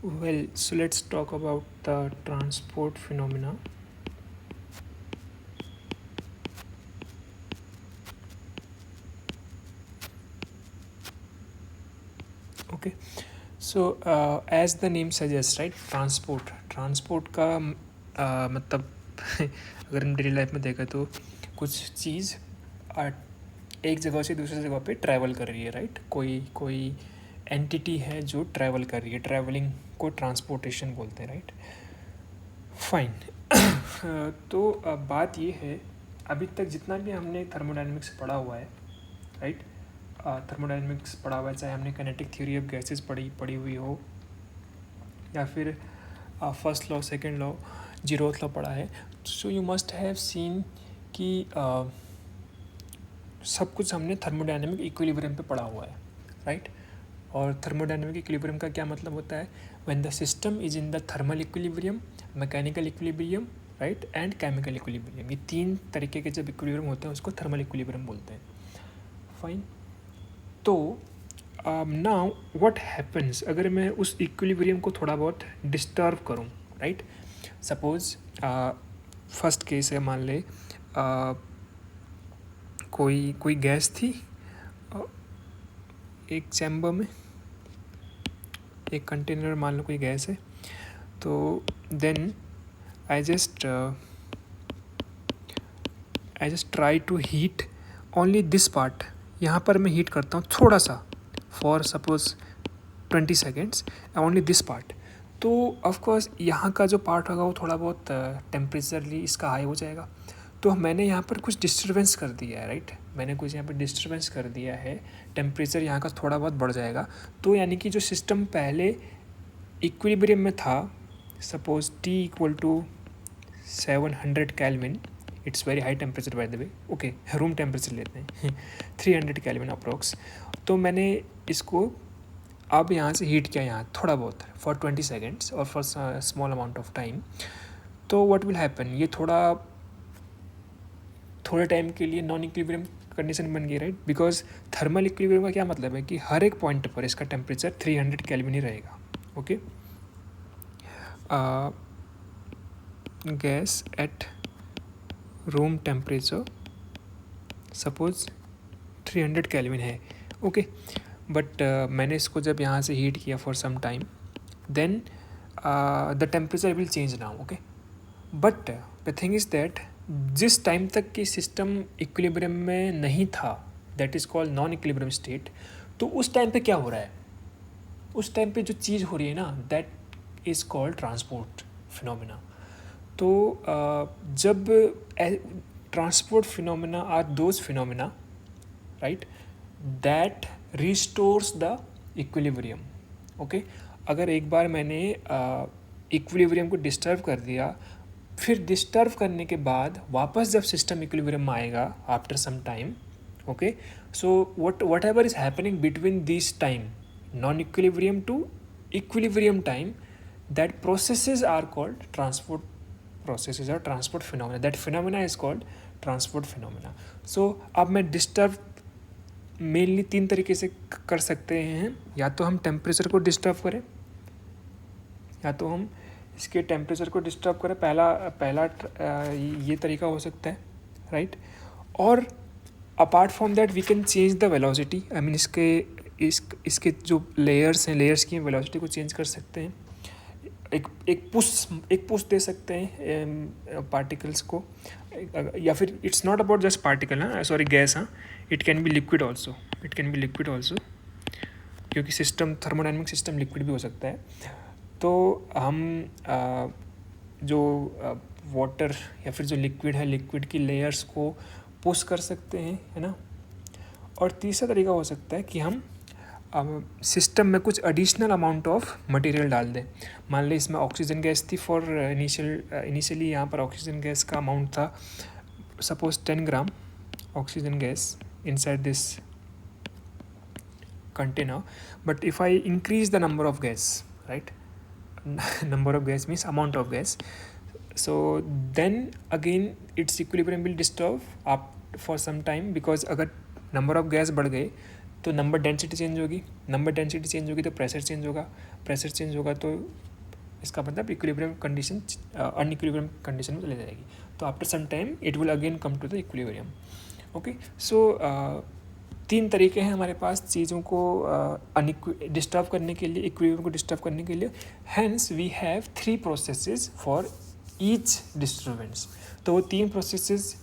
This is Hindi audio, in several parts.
Well, so let's talk about the transport phenomena. Okay, so as the name suggests, right, transport का मतलब अगर हम डेली लाइफ में देखें तो कुछ चीज़ एक जगह से दूसरी जगह पे ट्रैवल कर रही है, राइट. कोई कोई एंटिटी है जो ट्रैवल कर रही है, ट्रैवलिंग को ट्रांसपोर्टेशन बोलते हैं, राइट. फाइन. तो बात ये है, अभी तक जितना भी हमने थर्मोडाइनमिक्स पढ़ा हुआ है, राइट, थर्मोडाइनमिक्स पढ़ा हुआ है, चाहे हमने काइनेटिक थ्योरी ऑफ गैसेस पढ़ी हुई हो, या फिर first law, second law, zeroth law पढ़ा है, so you must have seen कि सब कुछ हमने थर्मोडाइनमिक इक्विलिब्रियम पे पढ़ा हुआ है, राइट. और थर्मोडाइनमिक इक्विलिब्रियम का क्या मतलब होता है? When the system is in the thermal equilibrium, mechanical equilibrium, right, and chemical equilibrium. ये तीन तरीके के जब इक्विलिब्रियम होते हैं उसको थर्मल इक्विलिब्रियम बोलते हैं. फाइन. तो नाउ व्हाट हैपन्स अगर मैं उस इक्विलिब्रियम को थोड़ा बहुत डिस्टर्ब करूं, राइट. सपोज फर्स्ट केस है, मान ले कोई गैस थी एक चैम्बर में, एक कंटेनर मान लो कोई गैस है. तो then I just try to heat only this part. यहाँ पर मैं हीट करता हूँ थोड़ा सा, for suppose 20 seconds, only this part. तो ऑफकोर्स यहाँ का जो पार्ट होगा वो थोड़ा बहुत टेम्परेचरली इसका हाई हो जाएगा. तो मैंने यहाँ पर कुछ डिस्टर्बेंस कर दिया है, राइट. मैंने कुछ यहाँ पर डिस्टर्बेंस कर दिया है, टेम्परेचर यहाँ का थोड़ा बहुत बढ़ जाएगा. तो यानी कि जो सिस्टम पहले इक्विलिब्रियम में था, suppose T equal to 700 kelvin, it's very high temperature by the way, okay, room temperature लेते हैं 300 केल्विन अप्रोक्स. तो मैंने इसको अब यहाँ से हीट किया यहाँ थोड़ा बहुत फॉर 20 सेकेंड्स और for small amount of time. तो व्हाट विल हैपन, ये थोड़े टाइम के लिए नॉन इक्विलिब्रियम कंडीशन बन गई, राइट. बिकॉज थर्मल इक्विलिब्रियम का क्या मतलब है कि हर एक पॉइंट पर इसका टेम्परेचर 300 केल्विन ही रहेगा. Okay. Gas at room temperature suppose 300 kelvin है, ओके. बट मैंने इसको जब यहाँ से हीट किया for some time, then the temperature will change now, okay. But the thing is that जिस टाइम तक कि सिस्टम इक्विलिब्रियम में नहीं था, that is called non equilibrium state. तो उस टाइम पे क्या हो रहा है, उस टाइम पे जो चीज़ हो रही है ना, that is called transport phenomena. तो जब transport phenomena are those phenomena, right, that restores the equilibrium. Okay. अगर एक बार मैंने इक्विलिब्रियम को डिस्टर्ब कर दिया, फिर डिस्टर्ब करने के बाद वापस जब सिस्टम इक्विलिब्रियम में आएगा after some time, okay, so whatever is happening between this time, non equilibrium to equilibrium time, that processes are called transport processes or transport phenomena. That phenomena is called transport phenomena. So अब मैं डिस्टर्ब मेनली तीन तरीके से कर सकते हैं. या तो हम टेम्परेचर को डिस्टर्ब करें, या तो हम इसके टेम्परेचर को डिस्टर्ब करें. पहला ये तरीका हो सकता है, राइट. और apart from that we can change the velocity. I mean इसके जो लेयर्स हैं, लेयर्स की वेलोसिटी को चेंज कर सकते हैं. एक पुश दे सकते हैं पार्टिकल्स को. या फिर it's not about just particle, ना, सॉरी, गैस. हाँ, it can be liquid also, क्योंकि सिस्टम, थर्मोडाइनमिक सिस्टम लिक्विड भी हो सकता है. तो हम जो वाटर या फिर जो लिक्विड है, लिक्विड की लेयर्स को पुश कर सकते हैं, है ना. और तीसरा तरीका हो सकता है कि हम सिस्टम में कुछ एडिशनल अमाउंट ऑफ मटेरियल डाल दें. मान लें इसमें ऑक्सीजन गैस थी फॉर इनिशियली यहाँ पर ऑक्सीजन गैस का अमाउंट था suppose 10 gram oxygen gas inside this container. But if I increase the number of gas, right, number of gas means amount of gas, so then again its equilibrium will disturb up for some time, because अगर number of gas बढ़ गए तो नंबर डेंसिटी चेंज होगी, नंबर डेंसिटी चेंज होगी तो प्रेशर चेंज होगा, प्रेशर चेंज होगा तो इसका मतलब इक्विलिब्रियम कंडीशन अनइक्विलिब्रियम कंडीशन में चले जाएगी. तो after some time it will again come to the equilibrium. Okay, so 3 तरीके हैं हमारे पास चीज़ों को डिस्टर्ब करने के लिए, इक्विलिब्रियम को डिस्टर्ब करने के लिए. Hence we have 3 processes for each disturbance. तो वो 3 प्रोसेसेस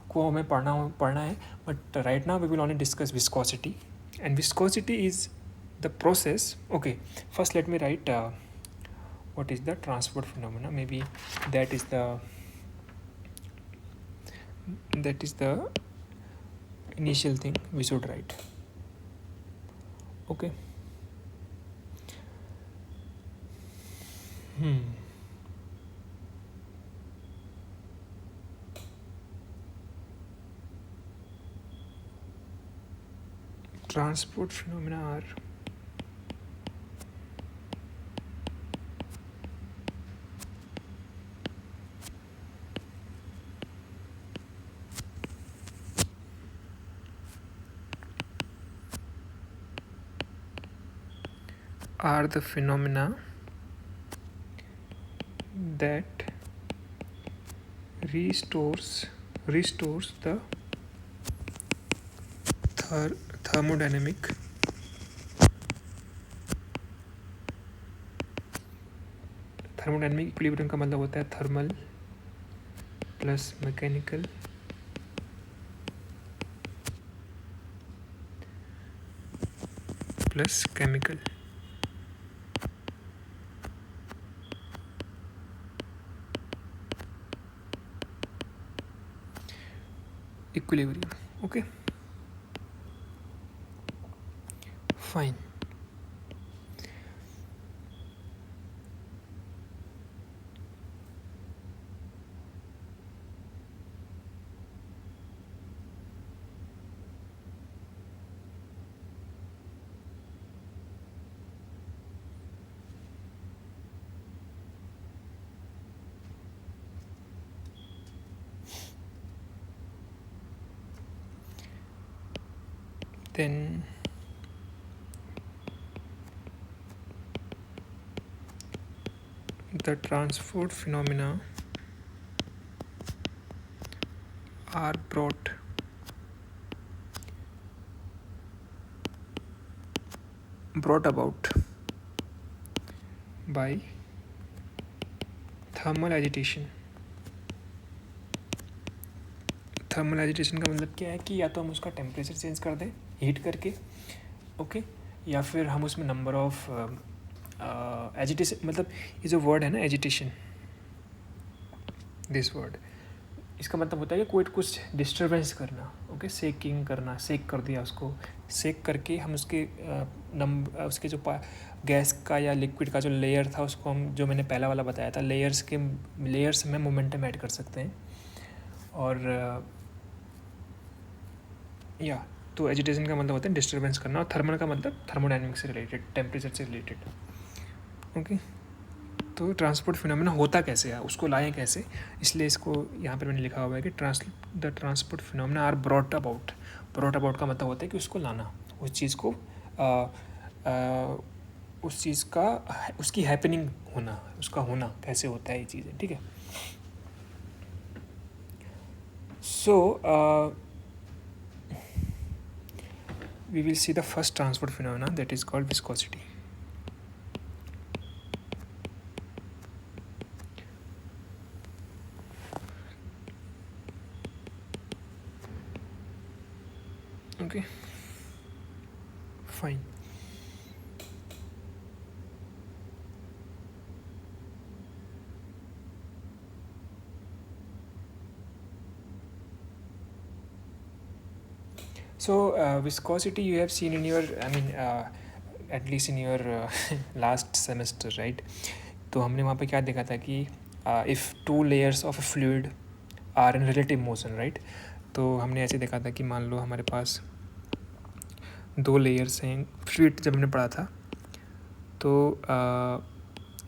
को हमें पढ़ना है. But right now we will only discuss viscosity. And viscosity is the process. Okay, first let me write what is the transport phenomena. Maybe that is the initial thing we should write. Okay. Transport phenomena are the phenomena that restores the thermodynamic equilibrium का मतलब होता है thermal plus mechanical plus chemical. Equilibrium. Okay, fine. Then the transport phenomena are brought about by thermal agitation. Thermal agitation का मतलब क्या है कि या तो हम उसका टेम्परेचर चेंज कर दें हीट करके, ओके, या फिर हम उसमें नंबर ऑफ एजिटेशन, मतलब ये जो वर्ड है ना एजिटेशन, दिस वर्ड, इसका मतलब होता है कि कोई कुछ डिस्टर्बेंस करना. ओके, सेकिंग करना, सेक कर दिया उसको, सेक करके हम उसके जो गैस का या लिक्विड का जो लेयर था उसको हम, जो मैंने पहला वाला बताया था, लेयर्स में मोमेंटम ऐड कर सकते हैं. और या तो एजिटेशन का मतलब होता है डिस्टर्बेंस करना, और थर्मल का मतलब थर्मोडायनेमिक्स से रिलेटेड, टेम्परेचर से रिलेटेड. ओके, तो ट्रांसपोर्ट फिनोमेना होता कैसे है, उसको लाएं कैसे, इसलिए इसको यहाँ पर मैंने लिखा हुआ है कि the transport phenomena are brought about. Brought about का मतलब होता है कि उसको लाना, उस चीज़ को उस चीज़ का उसकी हैपनिंग होना, उसका होना कैसे होता है ये चीज़ें. ठीक है. सो we will see the first transport phenomena, that is called viscosity. Okay, fine. So viscosity you have seen in your, at least in your last semester, right? तो हमने वहाँ पे क्या देखा था कि if 2 layers of a fluid are in relative motion, right? तो हमने ऐसे देखा था कि मान लो हमारे पास 2 layers हैं फ्लूइड, जब हमने पढ़ा था तो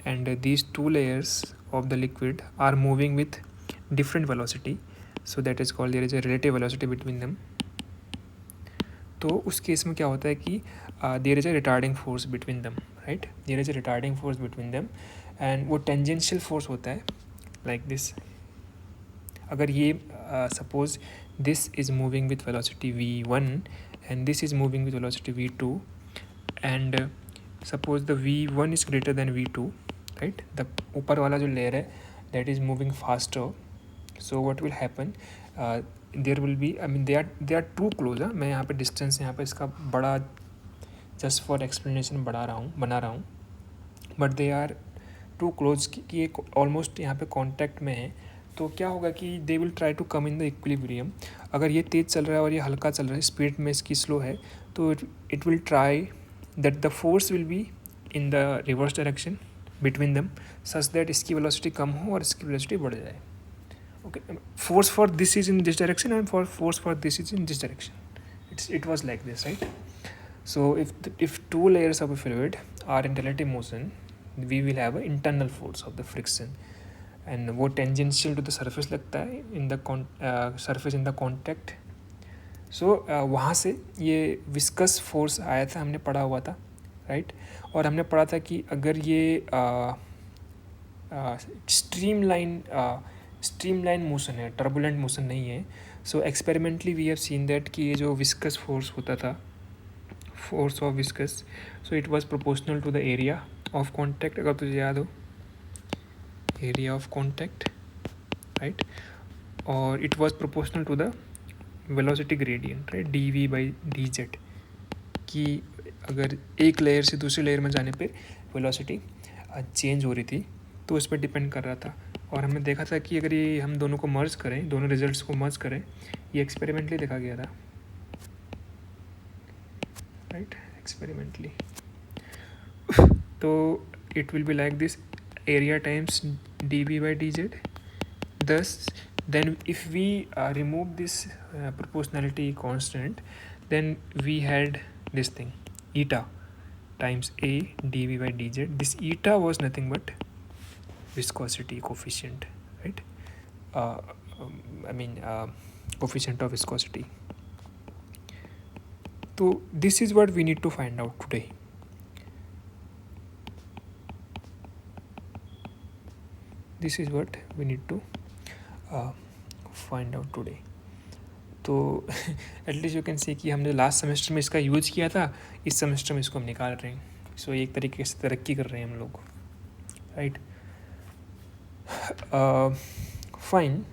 and these 2 layers of the liquid are moving with different velocity, so that is called, there is a relative velocity between them. तो उस केस में क्या होता है कि there is a retarding force between them, right, there is a retarding force between them, and वो टेंजेंशियल फोर्स होता है लाइक दिस. अगर ये suppose this is moving with velocity v1 and this is moving with velocity v2, and suppose the v1 is greater than v2, right, the ऊपर वाला जो लेयर है that is moving faster. So what will happen, there will be, I mean they are too close. मैं यहाँ पे डिस्टेंस यहाँ पे इसका बड़ा जस्ट फॉर एक्सप्लेनेशन बना रहा हूँ, but they are too close कि ये ऑलमोस्ट यहाँ पे कांटेक्ट में है. तो क्या होगा कि they will try to come in the equilibrium. अगर ये तेज़ चल रहा है और ये हल्का चल रहा है, स्पीड में इसकी स्लो है, तो it will try that the force will be in the reverse direction between them, such that इसकी वेलोसिटी कम हो और इसकी वेलोसिटी बढ़ जाए. Okay, force for this is in this direction and force for this is in this direction. It was like this, right? So if two layers of a fluid are in relative motion, we will have an internal force of the friction, and वो tangential to the surface लगता है in the surface in the contact. So वहाँ से ये viscous force आया था, हमने पढ़ा हुआ था, right? और हमने पढ़ा था कि अगर ये स्ट्रीमलाइन मोशन है, टर्बुलेंट मोशन नहीं है. So experimentally we have seen that कि ये जो विस्कस फोर्स होता था, force of viscous, so it was proportional to the area of contact. अगर तुझे याद हो, एरिया ऑफ कॉन्टैक्ट, राइट, और it was proportional to the velocity gradient, right, dv/dz, कि अगर एक लेयर से दूसरी लेयर में जाने पे वेलोसिटी चेंज हो रही थी, तो उस पर डिपेंड कर रहा था. और हमने देखा था कि अगर ये हम दोनों को मर्ज करें, दोनों रिजल्ट्स को मर्ज करें, ये एक्सपेरिमेंटली देखा गया था, राइट, एक्सपेरिमेंटली. तो it will be like this, area times dv/dz. thus then if we remove this proportionality constant, then we had this thing, eta times a dv/dz. This eta was nothing but viscosity coefficient, right? Coefficient of viscosity. So this is what we need to find out today. This is what we need to find out today. तो एटलीस्ट यू कैन सी कि हमने लास्ट सेमेस्टर में इसका यूज किया था, इस सेमेस्टर में इसको हम निकाल रहे हैं. सो एक तरीके से तरक्की कर रहे हैं हम लोग, राइट. फाइन.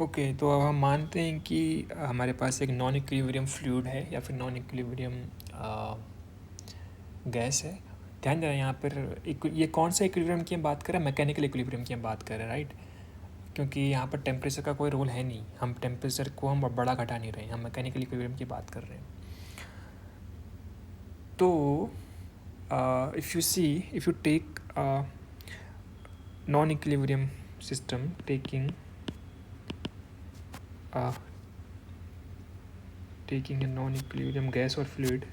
ओके, तो अब हम मानते हैं कि हमारे पास एक नॉन इक्विलिब्रियम फ्लूइड है या फिर नॉन इक्विलिब्रियम गैस है. ध्यान देना यहाँ पर ये कौन सा इक्विलिब्रियम की हम बात कर रहे हैं, मैकेनिकल इक्विलिब्रियम की हम बात कर रहे हैं, राइट, क्योंकि यहाँ पर टेम्परेचर का कोई रोल है नहीं. हम टेम्परेचर को हम बड़ा घटा नहीं रहे हैं, हम मैकेनिकल इक्विलिब्रियम की बात कर रहे हैं. तो if you take a non-equilibrium system taking a non-equilibrium gas or fluid,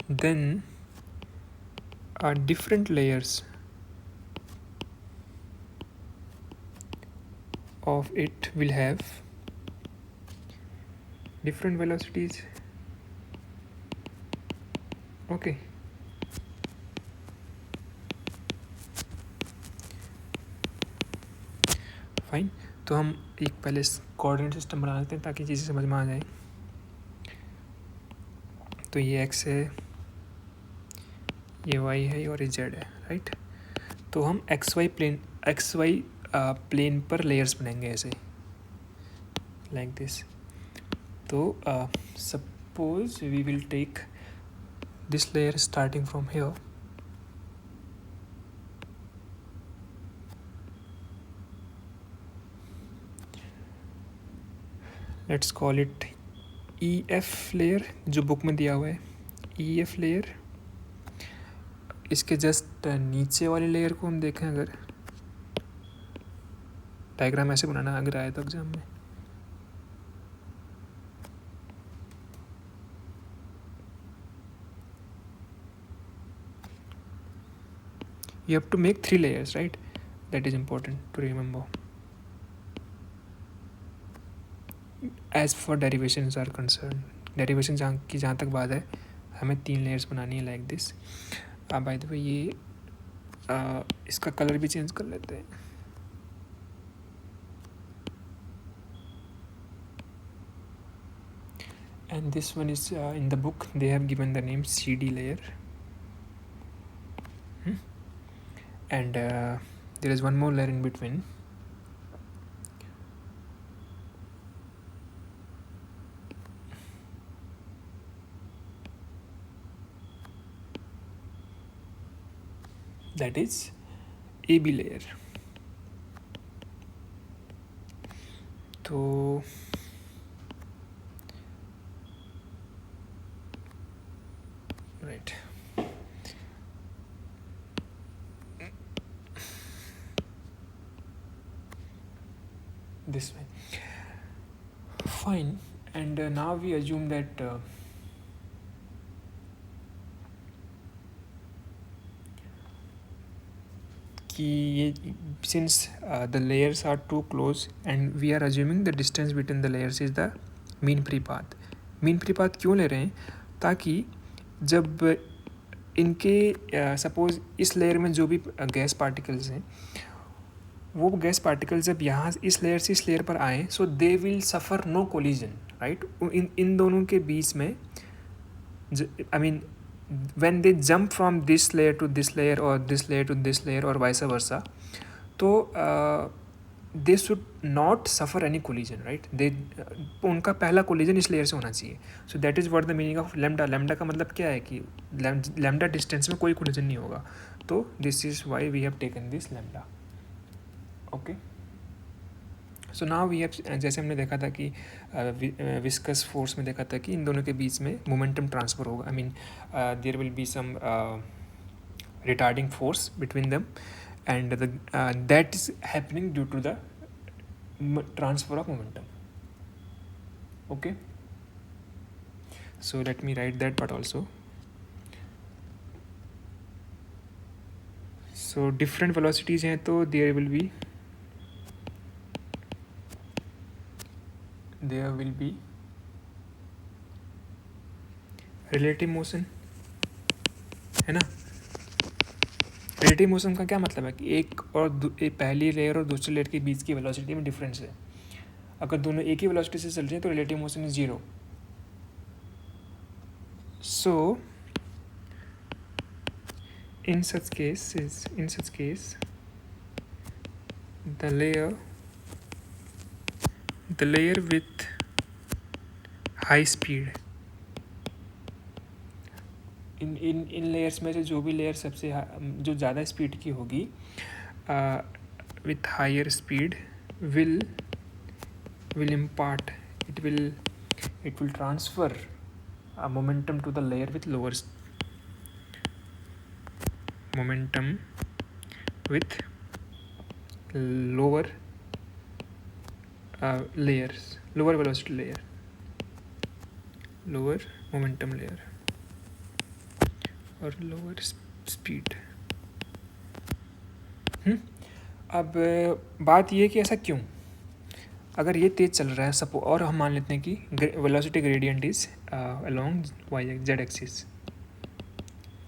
then different layers of it will have different velocities. Okay, fine. तो हम एक पहले कोऑर्डिनेट सिस्टम बना लेते हैं ताकि चीज़ें समझ में आ जाए. तो ये x है, ये y है और ये z है, राइट. तो हम xy प्लेन पर लेयर्स बनाएंगे ऐसे, लाइक दिस. तो suppose we will take this layer starting from here. Let's call it EF layer, जो बुक में दिया हुआ है, EF लेयर. इसके जस्ट नीचे वाली लेयर को हम देखें, अगर डायग्राम ऐसे बनाना अगर आए तो एग्जाम में, You have to make 3 layers, right? That is important to remember. As for derivations are concerned, derivation जहाँ तक बात है, हमें 3 layers बनानी है like this. बाय द वे ये इसका कलर भी चेंज कर लेते हैं. And this one is in the book they have given the name CD layer. And there is one more layer in between. That is AB layer. तो right, this way. Fine. And now we assume that since the layers are too close and we are assuming the distance between the layers is the mean free path. mean free path क्यों ले रहे हैं? ताकि जब इनके सपोज इस लेयर में जो भी गैस पार्टिकल्स हैं, वो गैस पार्टिकल्स जब यहाँ इस लेयर से इस लेयर पर आए, so they will suffer no collision, right. इन दोनों के बीच में I mean when they jump from this layer to this layer or this layer to this layer or vice versa, तो they should not suffer any collision, right. उनका पहला collision इस layer से होना चाहिए. So that is what the meaning of lambda. lambda का मतलब क्या है कि lambda distance में कोई collision नहीं होगा. तो this is why we have taken this lambda. Okay. So now we have, जैसे हमने देखा था कि विस्कस फोर्स में देखा था कि इन दोनों के बीच में मोमेंटम ट्रांसफ़र होगा. I mean there will be some retarding force between them and that is happening due to the transfer of momentum. Okay, so let me write that part also. So different velocities हैं तो there will be relative motion, है ना. relative motion का क्या मतलब है कि एक पहली लेयर और दूसरी लेयर के बीच की वेलोसिटी में डिफरेंस है. अगर दोनों एक ही वेलोसिटी से चल रहे हैं तो relative motion is 0. So in such case the layer with high speed, in layers में से जो भी लेयर सबसे जो ज़्यादा स्पीड की होगी with higher speed will impart, it will transfer a momentum to the layer with lower momentum with lower layers, lower velocity layer, lower momentum layer और लोअर स्पीड. अब बात ये कि ऐसा क्यों, अगर ये तेज़ चल रहा है सपो, और हम मान लेते हैं कि velocity gradient is along Y Z axis,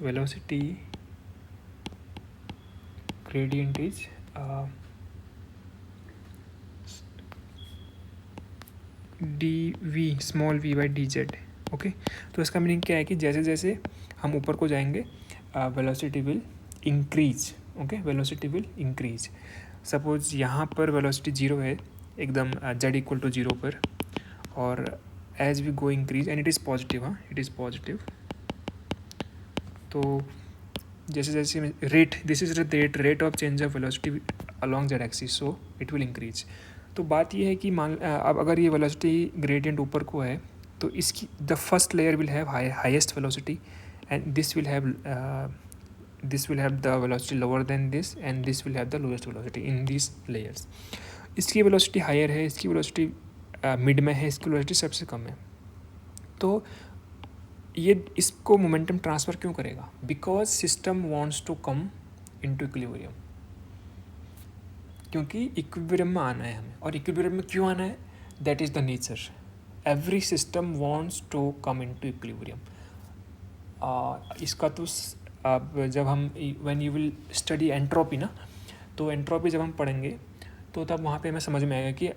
velocity gradient is D V small V by D Z. Okay, तो इसका मीनिंग क्या है कि जैसे जैसे हम ऊपर को जाएंगे velocity will increase. Okay, velocity will increase. Suppose यहाँ पर वेलोसिटी 0 है एकदम जेड इक्वल टू 0 पर, और as we go increase and it is positive, हाँ इट इज़ पॉजिटिव. तो जैसे जैसे rate, this is rate of change of velocity along Z axis, so it will increase. तो बात ये है कि अब अगर ये वेलोसिटी ग्रेडियंट ऊपर को है तो इसकी the first layer will have highest velocity and this will have the velocity lower than this and this will have the lowest velocity in these layers. इसकी velocity higher है, इसकी velocity mid में है, इसकी velocity सबसे कम है. तो ये इसको momentum transfer क्यों करेगा? Because system wants to come into equilibrium, क्योंकि इक्विलिब्रियम में आना है हमें। और इक्विलिब्रियम में क्यों आना है? That is the nature, every system wants to come into equilibrium. इसका तो अब जब हम when you will study entropy ना, तो एंट्रोपी जब हम पढ़ेंगे तो तब वहाँ पे हमें समझ में आएगा कि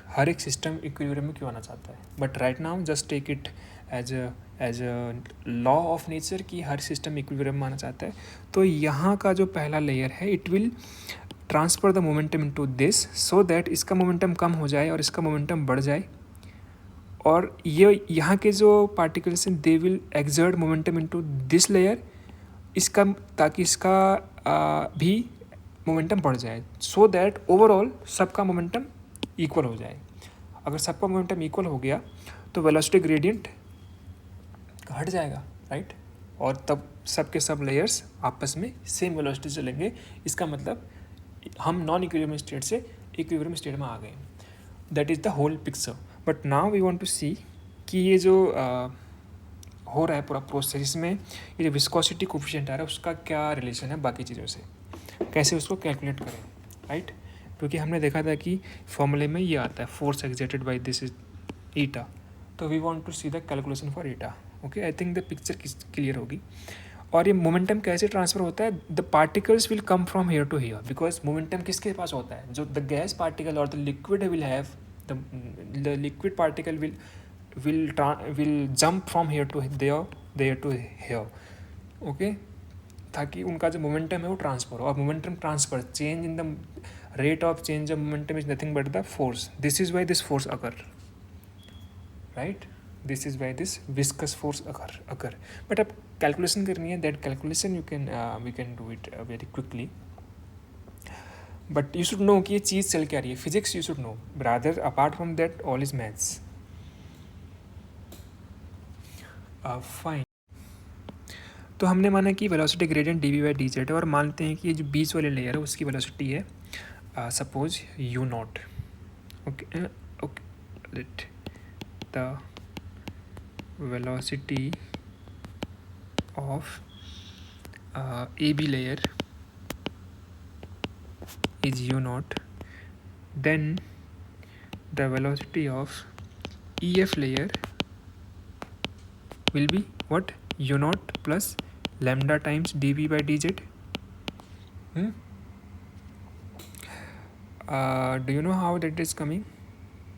हर एक सिस्टम इक्विलिब्रियम में क्यों आना चाहता है। But right now just take it as a law of nature कि हर सिस्टम इक्विलिब्रियम में आना चाहता है। तो यहाँ का जो पहला लेयर है, it will transfer the momentum into this, so that इसका मोमेंटम कम हो जाए और इसका मोमेंटम बढ़ जाए। और ये यहाँ के जो पार्टिकल्स हैं they will exert momentum into this layer, इसका ताकि इसका भी मोमेंटम बढ़ जाए, सो दैट ओवरऑल सबका मोमेंटम इक्वल हो जाए। अगर सबका मोमेंटम इक्वल हो गया तो वेलोसिटी ग्रेडियंट हट जाएगा, राइट। और तब सब के सब लेयर्स आपस में सेम वेलोसिटी से चलेंगे। इसका मतलब हम नॉन इक्विलिब्रियम स्टेट से इक्विलिब्रियम स्टेट में आ गए। That is the whole picture. But now we want to see कि ये जो हो रहा है पूरा प्रोसेस, इसमें ये जो विस्कोसिटी कोफिशिएंट आ रहा है उसका क्या रिलेशन है बाकी चीज़ों से, कैसे उसको कैलकुलेट करें, राइट। क्योंकि हमने देखा था कि फॉर्मूले में ये आता है force exerted by this is eta, तो we want to see the calculation for eta. Okay, I think the picture clear होगी। और ये मोमेंटम कैसे ट्रांसफर होता है? The particles will come from here to here, because momentum किसके पास होता है? जो द गैस पार्टिकल और the liquid will have, the liquid particle will jump from here to there to here, okay, ताकि उनका जो मोमेंटम है वो ट्रांसफर हो। और momentum transfer, change in the rate of change of momentum is nothing but the force. This is why this force occur, right, this is why this viscous force occur. But अब कैलकुलेशन करनी है, that calculation we can do it very quickly. But you should know कि ये चीज़ चल क्या रही है, physics you should know, rather apart from that all is maths. Fine, तो हमने माना कि velocity gradient D V by D Z है, और मानते हैं कि ये जो बीच वाले लेयर है उसकी वेलोसिटी है suppose you not. Okay okay, let the velocity of AB layer is u naught, then the velocity of EF layer will be what? U naught plus lambda times dV by dz. Do you know how that is coming?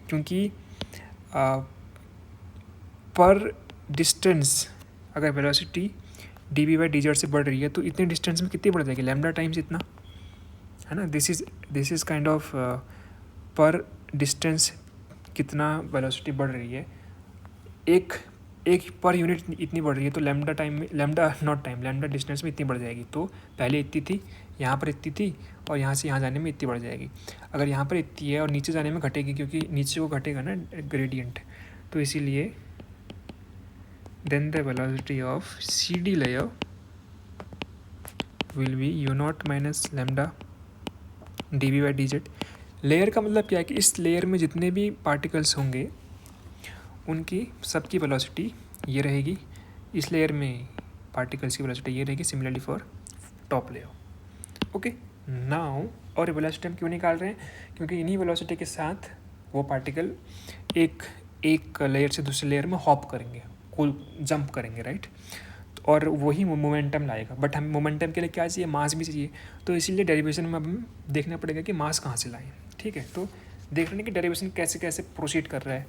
क्योंकि पर डिस्टेंस अगर velocity D V by D Z से बढ़ रही है तो इतने डिस्टेंस में कितनी बढ़ जाएगी? लैम्डा टाइम्स इतना, है ना। दिस इज़ काइंड ऑफ पर डिस्टेंस कितना वेलोसिटी बढ़ रही है, एक पर यूनिट इतनी बढ़ रही है, तो लैम्डा टाइम में, लैम्डा डिस्टेंस में इतनी बढ़ जाएगी। तो पहले इतनी थी, यहाँ पर इतनी थी, और यहाँ से यहाँ जाने में इतनी बढ़ जाएगी। अगर यहाँ पर इतनी है और नीचे जाने में घटेगी, क्योंकि नीचे को घटेगा ना ग्रेडियंट, तो इसीलिए then the velocity of CD layer will be u naught minus lambda dv by dz। Layer का मतलब क्या है कि इस लेयर में जितने भी पार्टिकल्स होंगे उनकी सबकी वेलोसिटी ये रहेगी, इस लेयर में पार्टिकल्स की वेलोसिटी ये रहेगी, similarly for top layer. Okay, now और वेलोसिटी हम क्यों निकाल रहे हैं? क्योंकि इन्हीं वेलोसिटी के साथ वो पार्टिकल एक लेयर से दूसरे लेयर में हॉप करेंगे, कोई जंप करेंगे, राइट। और वही मोमेंटम लाएगा। बट हमें मोमेंटम के लिए क्या चाहिए? मास भी चाहिए। तो इसीलिए डेरिवेशन में अब हमें देखना पड़ेगा कि मास कहाँ से लाएं, ठीक है। तो देख रहे हैं कि डेरिवेशन कैसे कैसे प्रोसीड कर रहा है।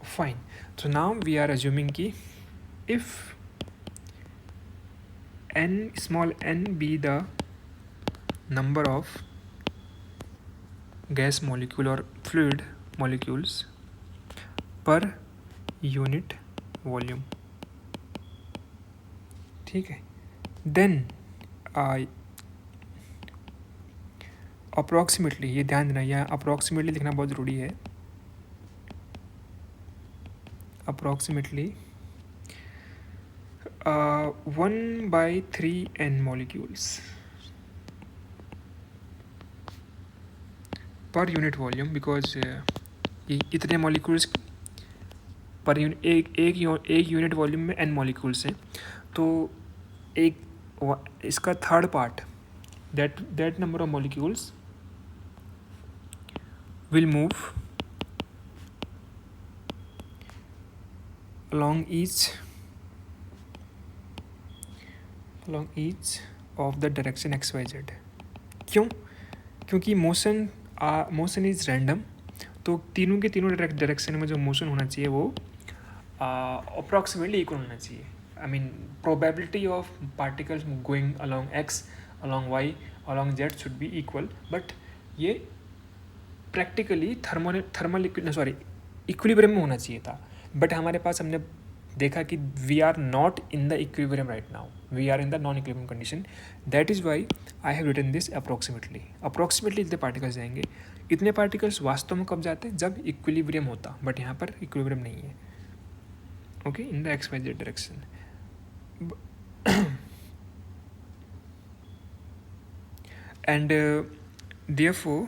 Fine, so now we are assuming कि if n small n be the number of gas molecule or fluid molecules per unit volume, ठीक है। देन अप्रॉक्सीमेटली, ये ध्यान देना, यहाँ अप्रॉक्सीमेटली लिखना बहुत ज़रूरी है। Approximately 1/3 molecules per unit volume, because ये इतने मॉलिक्यूल्स पर यूनिट, एक यूनिट वॉल्यूम में n मॉलिक्यूल्स हैं, तो एक इसका third part, that number of molecules will move along each of the direction XYZ. क्यों? क्योंकि मोशन इज रैंडम, तो तीनों के तीनों डायरेक्शन में जो मोशन होना चाहिए वो अप्रॉक्सीमेटली इक्वल होना चाहिए. I mean probability of particles going along X, along Y, along Z should be equal. But ये प्रैक्टिकली थर्मल इक्विलिब्रियम में होना चाहिए था. बट हमारे पास हमने देखा कि we are not in the equilibrium right now, we are in the non equilibrium condition. That is why I have written this approximately इतने पार्टिकल्स जाएंगे. इतने पार्टिकल्स वास्तव में कब जाते हैं? जब इक्विलिब्रियम होता, बट यहाँ पर इक्विलिब्रियम नहीं है. Okay, in the X Y Z direction. And therefore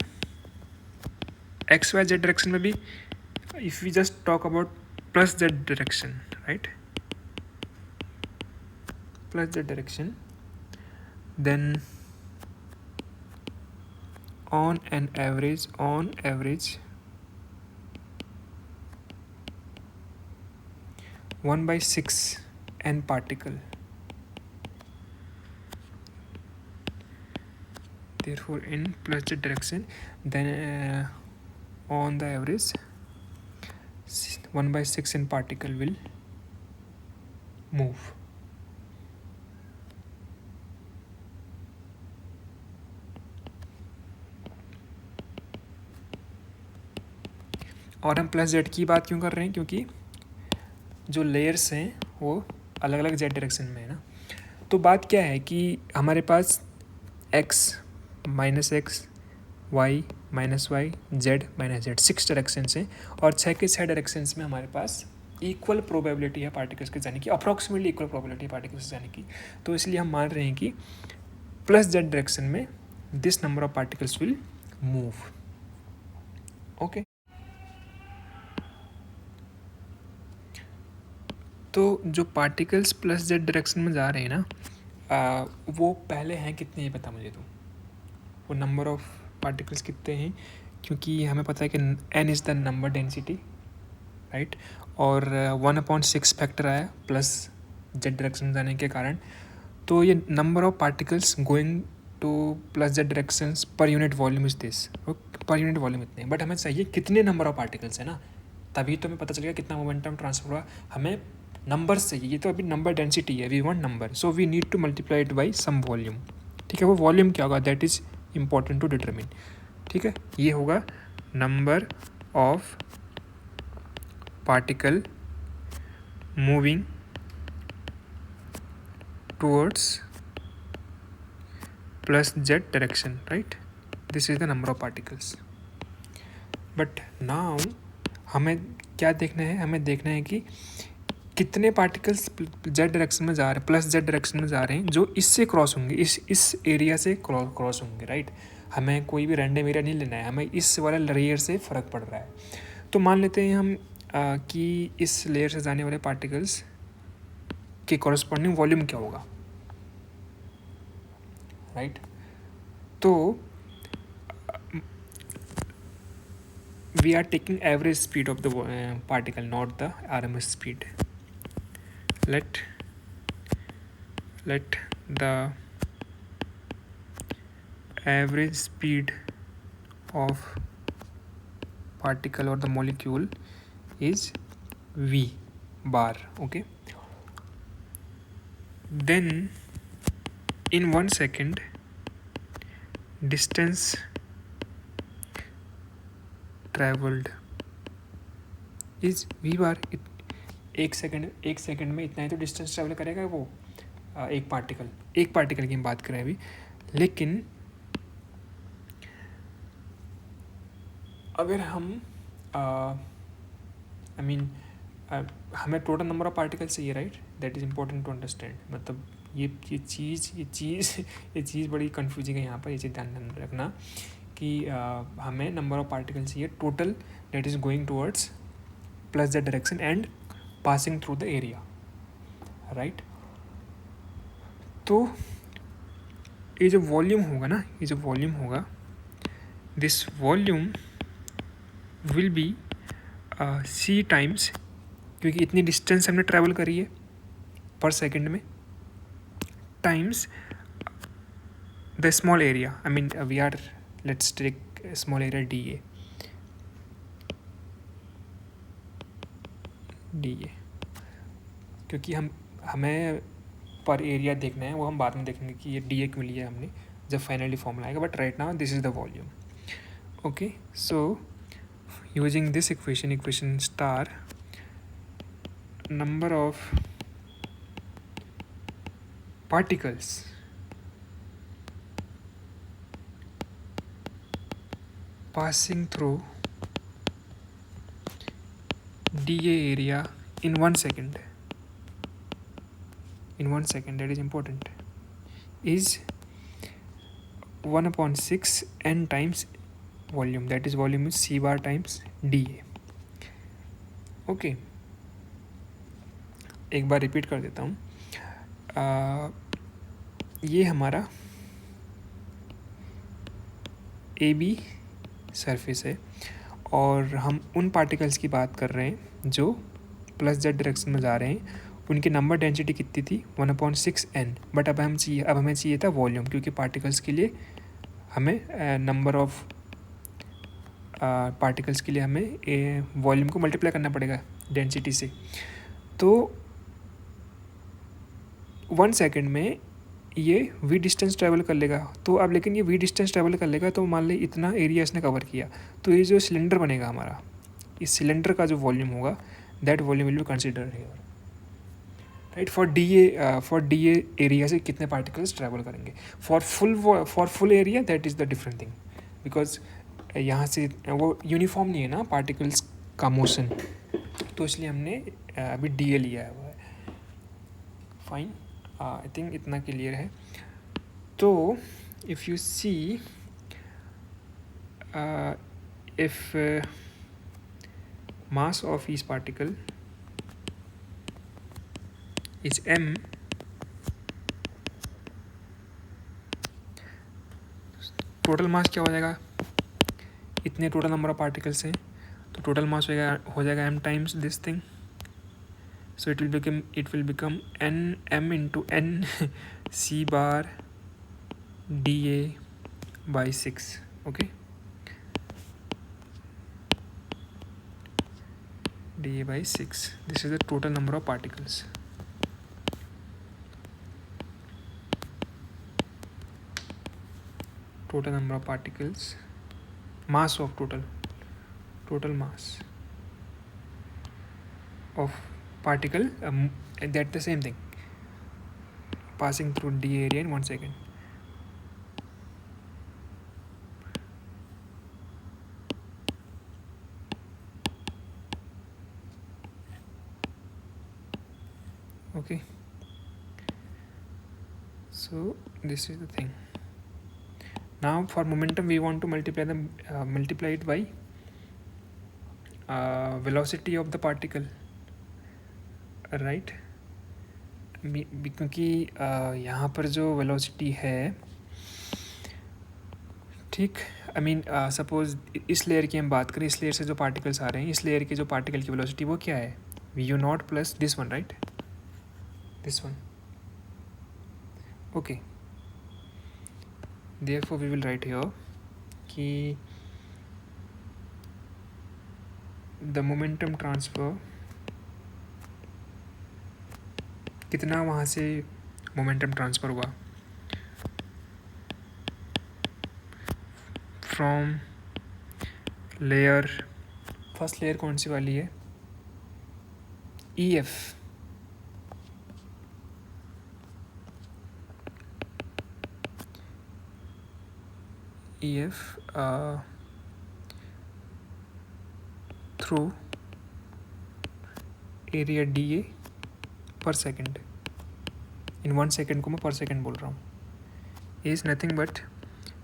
X Y Z direction में भी, if we just talk about plus z direction, right, plus z direction, then on average 1/6 n particle. Therefore in plus z direction, then on the average 1/6 n particle will move. और हम प्लस जेड की बात क्यों कर रहे हैं? क्योंकि जो लेयर्स हैं वो अलग अलग जेड डायरेक्शन में है ना. तो बात क्या है कि हमारे पास x minus X, Y minus Y, Z minus Z 6 directions हैं, और 6 के 6 डायरेक्शंस में हमारे पास इक्वल प्रोबेबिलिटी है पार्टिकल्स के जाने की, अप्रॉक्सीमेटली इक्वल प्रोबेबिलिटी है पार्टिकल्स के जाने की. तो इसलिए हम मान रहे हैं कि प्लस जेड डायरेक्शन में this number of particles will move. Okay, तो जो पार्टिकल्स प्लस जेड डायरेक्शन में जा रहे हैं ना, वो पहले हैं कितने ये पता मुझे. तो वो नंबर ऑफ पार्टिकल्स कितने हैं, क्योंकि हमें पता है कि n is the number density, right, और 1/6 फैक्टर आया प्लस जेड डायरेक्शन जाने के कारण. तो ये number of particles going two plus Z directions per unit volume is this. Per unit volume इतने, बट हमें चाहिए कितने नंबर ऑफ पार्टिकल्स है ना, तभी तो हमें पता चलेगा कितना मोमेंटम ट्रांसफर हुआ. हमें नंबर्स चाहिए, ये तो अभी नंबर डेंसिटी है, we want number, so we need to multiply it by some volume. ठीक है, वो वॉल्यूम क्या होगा, that is important to determine. ठीक है, ये होगा number of particle moving towards plus Z direction, right. This is the number of particles. But now हमें क्या देखना है, हमें देखना है कि कितने पार्टिकल्स जेड डायरेक्शन में जा रहे हैं, प्लस जेड डायरेक्शन में जा रहे हैं, जो इससे क्रॉस होंगे, इस एरिया से क्रॉस होंगे, राइट. हमें कोई भी रैंडम एरिया नहीं लेना है, हमें इस वाले लेयर से फ़र्क पड़ रहा है. तो मान लेते हैं हम कि इस लेयर से जाने वाले पार्टिकल्स के कॉरस्पॉन्डिंग वॉल्यूम क्या होगा, राइट. तो we are taking average speed of the particle, not the RMS speed. let the average speed of particle or the molecule is v bar. Okay, then in 1 second distance traveled is v bar. एक सेकंड में इतना ही तो डिस्टेंस ट्रैवल करेगा वो एक पार्टिकल की हम बात करें अभी. लेकिन अगर हम हमें टोटल नंबर ऑफ पार्टिकल्स चाहिए, right. That is important to understand. मतलब ये चीज़ बड़ी कन्फ्यूजिंग है यहाँ पर. ये चीज़ ध्यान रखना कि हमें नंबर ऑफ पार्टिकल्स चाहिए total that is going towards plus the direction and passing through the area, right. तो ये जो वॉल्यूम होगा ना, ये जो वॉल्यूम होगा, this volume will be c times, क्योंकि इतनी डिस्टेंस हमने ट्रैवल करी है पर सेकेंड में, times the small area, I mean we are, let's take small area D A, क्योंकि हमें पर एरिया देखना है, वो हम बाद में देखेंगे कि ये डी ए क्यों लिया हमने जब फाइनली फॉर्मूला आएगा, but right now this is the volume. Okay, so using this equation star, number of particles passing through dA area in 1 second, that is important, is 1/6 n times volume, that is volume is c bar times dA. Okay, एक बार रिपीट कर देता हूँ. ये हमारा ए बी सरफेस है और हम उन पार्टिकल्स की बात कर रहे हैं जो प्लस जेड डायरेक्शन में जा रहे हैं. उनकी नंबर डेंसिटी कितनी थी? 1/6 n. बट अब हमें चाहिए था वॉल्यूम, क्योंकि पार्टिकल्स के लिए हमें नंबर ऑफ पार्टिकल्स के लिए हमें वॉल्यूम को मल्टीप्लाई करना पड़ेगा डेंसिटी से. तो 1 सेकेंड में ये v डिस्टेंस ट्रैवल कर लेगा. तो अब लेकिन ये v डिस्टेंस ट्रैवल कर लेगा तो मान ली इतना एरिया इसने कवर किया, तो ये जो सिलेंडर बनेगा हमारा, इस सिलेंडर का जो वॉल्यूम होगा, that volume will be considered here, right. For D A area से कितने पार्टिकल्स ट्रैवल करेंगे. For full area that is the different thing, because यहाँ से वो यूनिफॉर्म नहीं है ना पार्टिकल्स का मोशन, तो इसलिए हमने अभी डी ए लिया है. फाइन, आई थिंक इतना क्लियर है. तो if you see, if mass of each particle is m, total mass क्या हो जाएगा? इतने टोटल नंबर ऑफ पार्टिकल्स हैं, तो टोटल मास हो जाएगा m times this thing. So it will become n m into n c bar D A by 6. Okay, dA by 6. This is the total number of particles. Total number of particles, mass of total mass of particle, that the same thing, passing through dA area in 1 second. Okay, so this is the thing. Now for momentum we want to multiply it by velocity of the particle, right. क्योंकि यहाँ पर जो velocity है, ठीक, आई मीन सपोज इस लेयर की हम बात करें, इस लेयर से जो पार्टिकल्स आ रहे हैं, इस लेयर के जो पार्टिकल की वेलोसिटी वो क्या है? u0 plus this one, right, this one. Okay, therefore we will write here कि the momentum transfer, कितना वहाँ से मोमेंटम ट्रांसफ़र हुआ फ्रॉम लेयर, फर्स्ट लेयर कौन सी वाली है? EF, थ्रू एरिया DA पर सेकेंड. इन 1 सेकेंड को मैं पर सेकेंड बोल रहा हूँ. Is nothing but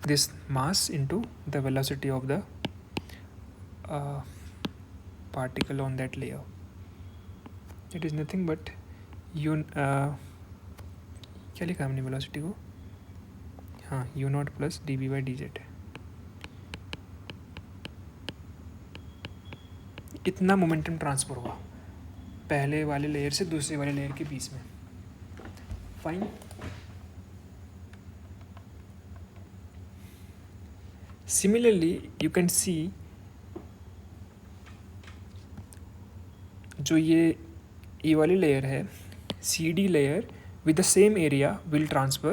this mass into the velocity of the particle on that layer. It is nothing but क्या लिखा हमने वेलोसिटी को? हाँ u naught plus D V by D Z, इतना मोमेंटम ट्रांसफ़र हुआ पहले वाले लेयर से दूसरे वाले लेयर के बीच में। Fine. Similarly you can see जो ये वाली लेयर है, C D layer with the same area will transfer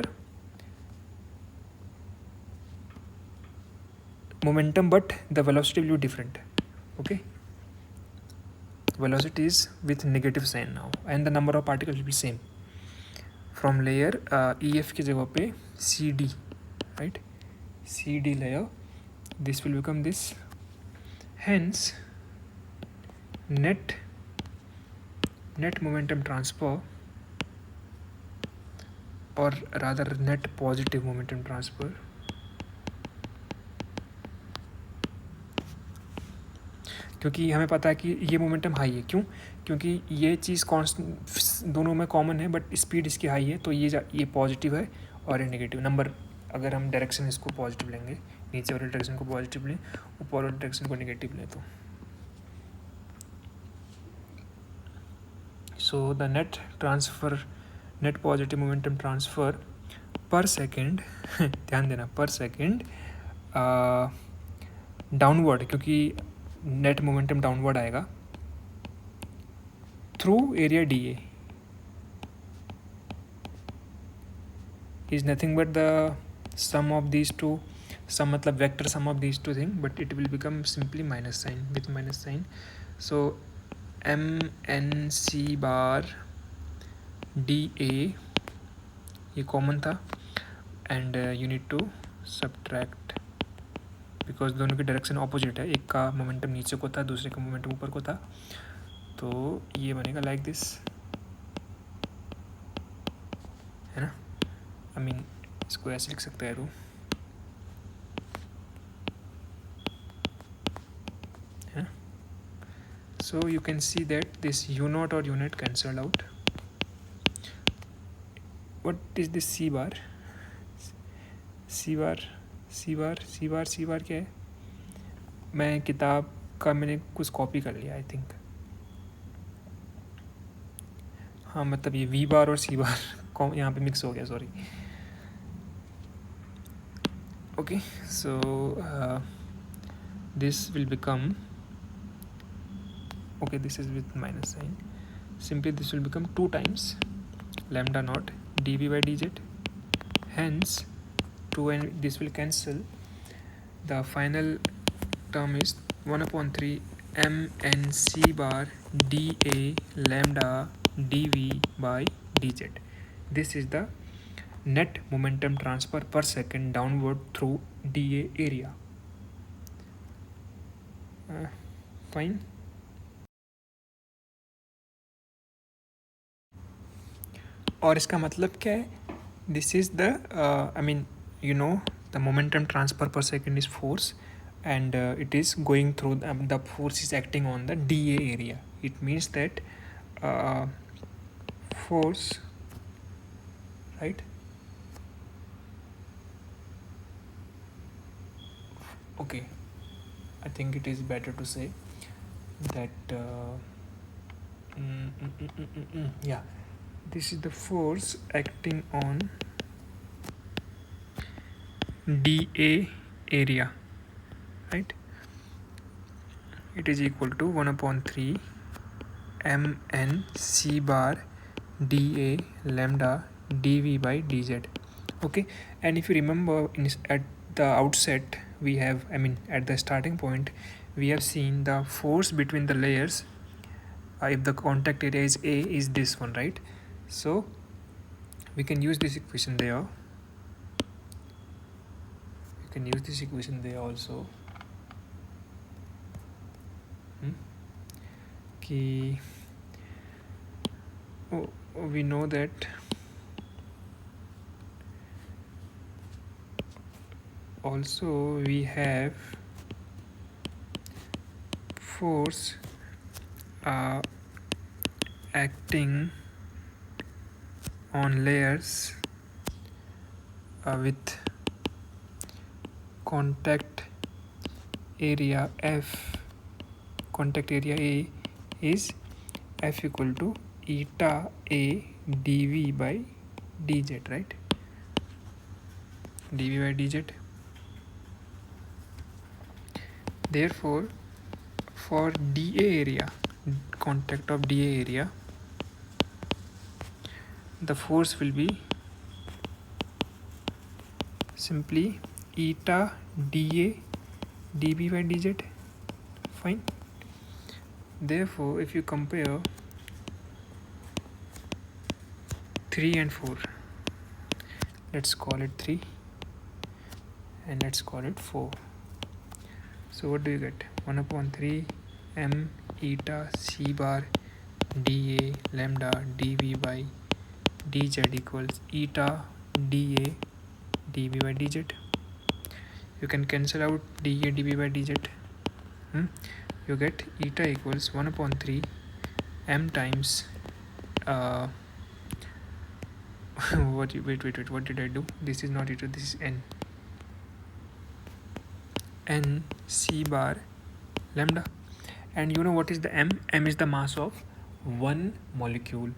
momentum, but the velocity will be different. Okay, velocity is with negative sign now and the number of particles will be same from layer EF की जगह पे CD, right, CD layer, this will become this, hence net momentum transfer, or rather net positive momentum transfer, क्योंकि हमें पता है कि ये मोमेंटम हाई है। क्यों? क्योंकि ये चीज़ कॉन्स्ट दोनों में कॉमन है, बट स्पीड इसकी हाई है, तो ये पॉजिटिव है और ये नेगेटिव नंबर। अगर हम डायरेक्शन इसको पॉजिटिव लेंगे, नीचे वाले डायरेक्शन को पॉजिटिव लें, ऊपर वाले डायरेक्शन को नेगेटिव लें, तो so the net positive momentum transfer per second ध्यान देना, पर सेकेंड डाउनवर्ड, क्योंकि नेट मोमेंटम डाउनवर्ड आएगा through area D A is nothing but the sum of these two, sum मतलब vector sum of these two thing, but it will become simply minus sign, with minus sign. So M N C bar D A ये कॉमन था, and you need to subtract because दोनों की डायरेक्शन ऑपोजिट है, एक का मोमेंटम नीचे को था, दूसरे का मोमेंटम ऊपर को था, तो ये बनेगा लाइक दिस, है ना। आई मीन इसको ऐसे लिख सकते हैं, है ना। So you can see that this you not और you net cancelled out. What is this C bar? C bar क्या है? मैं किताब का मैंने कुछ कॉपी कर लिया आई थिंक। हाँ मतलब ये वी बार और सी बार यहाँ पे मिक्स हो गया, sorry. Okay, so this will become, okay, this is with minus sign, simply this will become 2 times lambda naught dv by dz, hence 2 and this will cancel, the final term is 1/3 mn c bar dA lambda dv by dz. This is the net momentum transfer per second downward through dA area. Fine. और इसका मतलब क्या है? This is the I mean you know the momentum transfer per second is force, and it is going through the force is acting on the dA area. It means that force, right? Okay, I think it is better to say that yeah, this is the force acting on dA area, right? It is equal to 1/3 mn c bar dA lambda dv by dz. Okay, and if you remember at the outset we have, I mean at the starting point we have seen the force between the layers, if the contact area is A, is this one, right? So we can use this equation there, also. We know that also we have force acting on layers with contact area F, contact area A is F equal to eta A dV by dz, right? dV by dz. Therefore, for dA area, contact of dA area, the force will be simply eta dA dB by dz. Fine. Therefore, if you compare 3 and 4, let's call it 3 and let's call it 4. So what do you get? 1/3 m eta c bar dA lambda dV by dz equals eta dA dB by dz. You can cancel out dA dB by dz. You get eta equals 1/3 m times wait, what did I do? This is not eta, this is n c bar lambda. And you know what is the m? M is the mass of one molecule,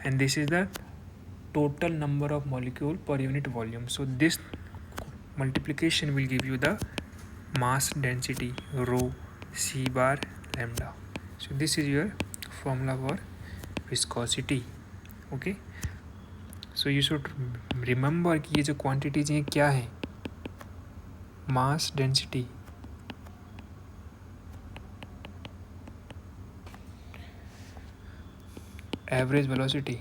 and this is the total number of molecule per unit volume. So this multiplication will give you the mass density rho c bar lambda. So this is your formula for viscosity. Okay, so you should remember कि ये जो quantities हैं क्या है? Mass density, average velocity,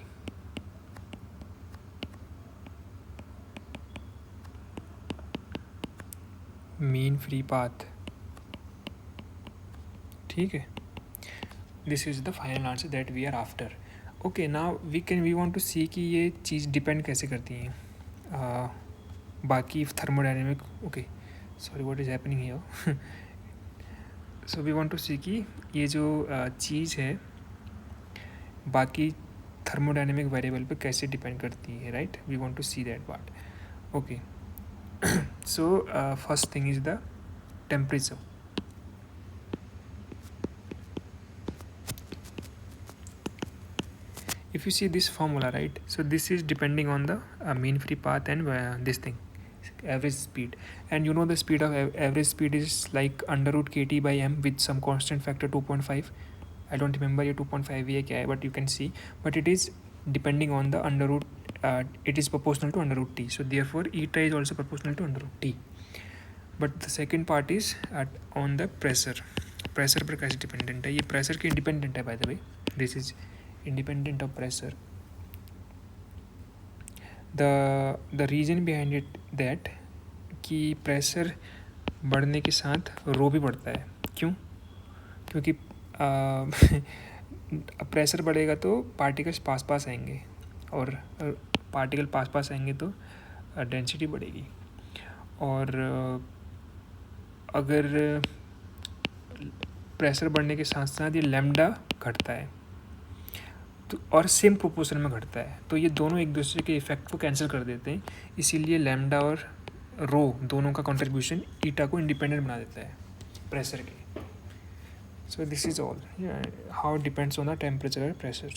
mean free path. ठीक है, this is the final answer that we are after. Okay, now we want to see कि ये चीज़ डिपेंड कैसे करती हैं बाकी thermodynamic. Okay, sorry, what is happening here. So we want to see कि ये जो चीज़ है बाकी थर्मोडायनेमिक वेरिएबल पे कैसे डिपेंड करती है, right? We want to see that part. Okay, so first thing is the temperature. If you see this formula, right, so this is depending on the mean free path and this thing, average speed. And you know the speed of average speed is like under root kt by m with some constant factor 2.5. I don't remember ये 2.5 ये क्या है, but you can see, but it is depending on the under root, it is proportional to under root t. So therefore eta is also proportional to under root t. But the second part is on the pressure. Pressure पर कैसे dependent है? ये pressure के independent है, by the way. This is independent of pressure. The reason behind it that कि pressure बढ़ने के साथ रो भी बढ़ता है. क्यों? क्योंकि प्रेशर बढ़ेगा तो पार्टिकल्स पास आएंगे, और पार्टिकल पास आएंगे तो डेंसिटी बढ़ेगी. और अगर प्रेशर बढ़ने के साथ साथ ये लैम्डा घटता है तो और सेम प्रोपोर्शन में घटता है, तो ये दोनों एक दूसरे के इफेक्ट को कैंसिल कर देते हैं. इसीलिए लैम्डा और रो दोनों का कंट्रीब्यूशन ईटा को इंडिपेंडेंट बना देता है प्रेशर के. So this is all. Yeah, how it depends on the temperature and pressure.